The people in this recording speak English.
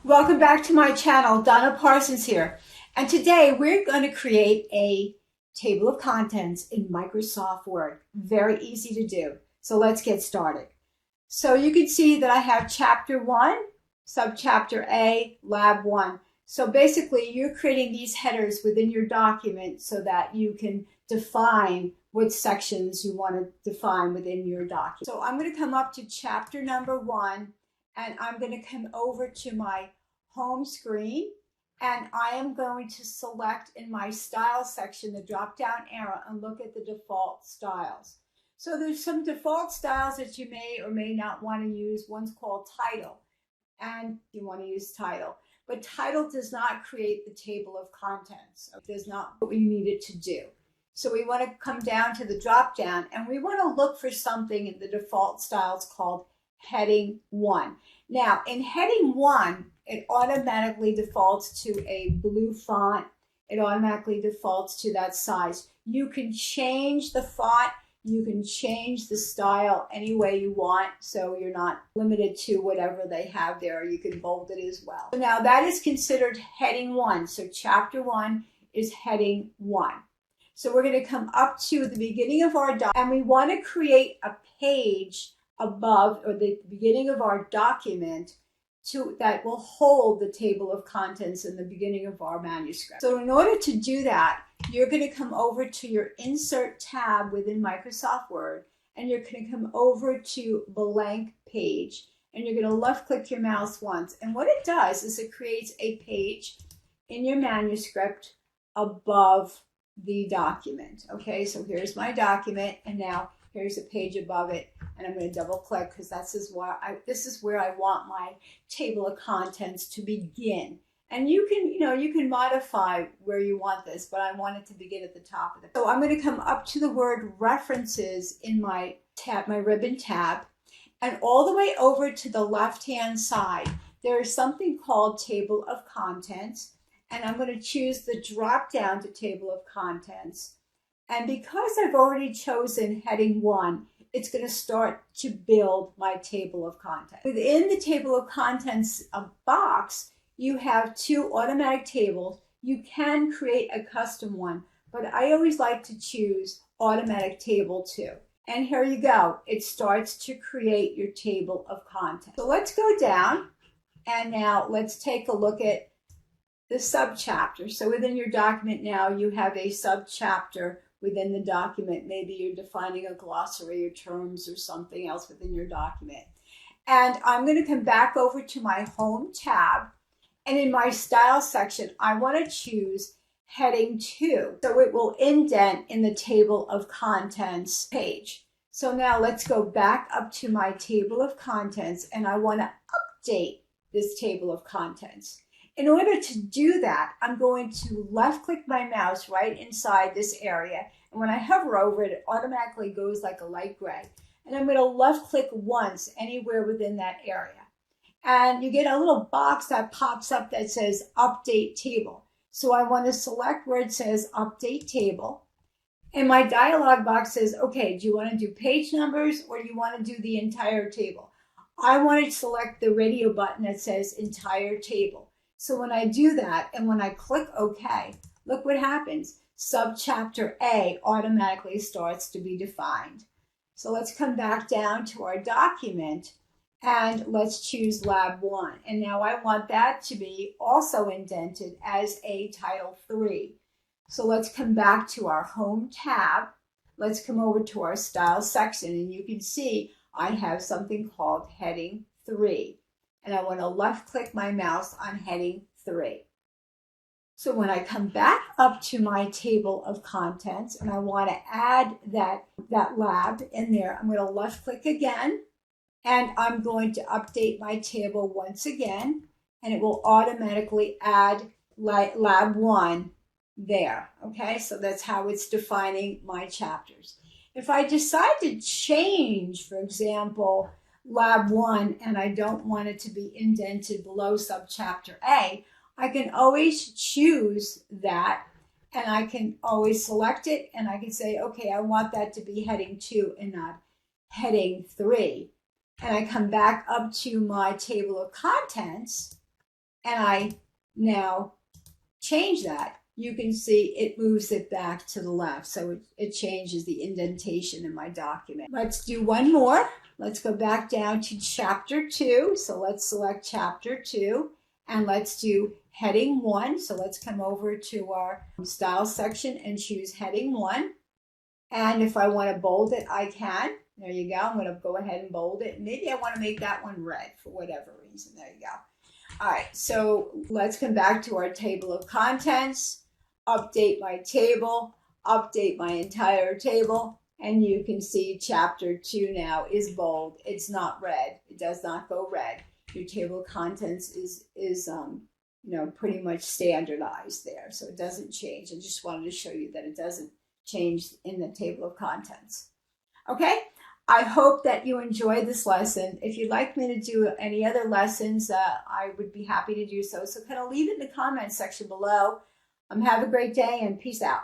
Welcome back to my channel. Donna Parsons here. And today we're going to create a table of contents in Microsoft Word. Very easy to do. So let's get started. So you can see that I have Chapter 1, Subchapter A, Lab 1. So basically you're creating these headers within your document so that you can define what sections you want to define within your document. So I'm going to come up to chapter number 1 and I'm going to come over to my home screen and I am going to select in my style section the drop down arrow and look at the default styles. So there's some default styles that you may or may not want to use. One's called title and you want to use title, but title does not create the table of contents. It does not what we need it to do. So we want to come down to the drop down and we want to look for something in the default styles called heading 1. Now in heading 1, it automatically defaults to a blue font. It automatically defaults to that size. You can change the font. You can change the style any way you want. So you're not limited to whatever they have there. You can bold it as well. So now that is considered heading 1. So chapter 1 is heading 1. So we're going to come up to the beginning of our document and we want to create a page above or the beginning of our document that will hold the table of contents in the beginning of our manuscript. So in order to do that, you're going to come over to your Insert tab within Microsoft Word, and you're going to come over to Blank Page, and you're going to left-click your mouse once. And what it does is it creates a page in your manuscript above the document. Okay, so here's my document, and now here's a page above it, and I'm going to double click because this is where I want my table of contents to begin. And you can modify where you want this, but I want it to begin at the top of it. So I'm going to come up to the word references in my tab, my ribbon tab, and all the way over to the left-hand side, there is something called table of contents, and I'm going to choose the drop down to table of contents. And because I've already chosen heading 1, it's going to start to build my table of contents. Within the table of contents box, you have 2 automatic tables. You can create a custom one, but I always like to choose automatic table 2. And here you go. It starts to create your table of contents. So let's go down, and now let's take a look at the subchapter. So within your document now, you have a subchapter within the document. Maybe you're defining a glossary or terms or something else within your document. And I'm going to come back over to my home tab, and in my style section, I want to choose heading 2. So it will indent in the table of contents page. So now let's go back up to my table of contents, and I want to update this table of contents. In order to do that, I'm going to left-click my mouse right inside this area. And when I hover over it, it automatically goes like a light gray. And I'm going to left-click once anywhere within that area. And you get a little box that pops up that says Update Table. So I want to select where it says Update Table. And my dialog box says, okay, do you want to do page numbers or do you want to do the entire table? I want to select the radio button that says Entire Table. So when I do that and when I click OK, look what happens. Subchapter A automatically starts to be defined. So let's come back down to our document and let's choose Lab 1. And now I want that to be also indented as a Title 3. So let's come back to our Home tab. Let's come over to our Style section, and you can see I have something called Heading 3. And I want to left-click my mouse on heading 3. So when I come back up to my table of contents and I want to add that lab in there, I'm going to left-click again, and I'm going to update my table once again, and it will automatically add lab 1 there. Okay, so that's how it's defining my chapters. If I decide to change, for example, Lab 1, and I don't want it to be indented below subchapter A, I can always choose that, and I can always select it, and I can say, okay, I want that to be heading 2 and not heading 3. And I come back up to my table of contents, and I now change that, you can see it moves it back to the left. So it changes the indentation in my document. Let's do one more. Let's go back down to chapter 2. So let's select chapter 2 and let's do heading 1. So let's come over to our style section and choose heading 1. And if I want to bold it, I can. There you go. I'm going to go ahead and bold it. Maybe I want to make that one red for whatever reason. There you go. All right, so let's come back to our table of contents, update my table, update my entire table, and you can see chapter 2 now is bold. It's not red. It does not go red. Your table of contents is pretty much standardized there, so it doesn't change. I just wanted to show you that it doesn't change in the table of contents. Okay, I hope that you enjoyed this lesson. If you'd like me to do any other lessons, I would be happy to do so. So kind of leave it in the comments section below. Have a great day and peace out.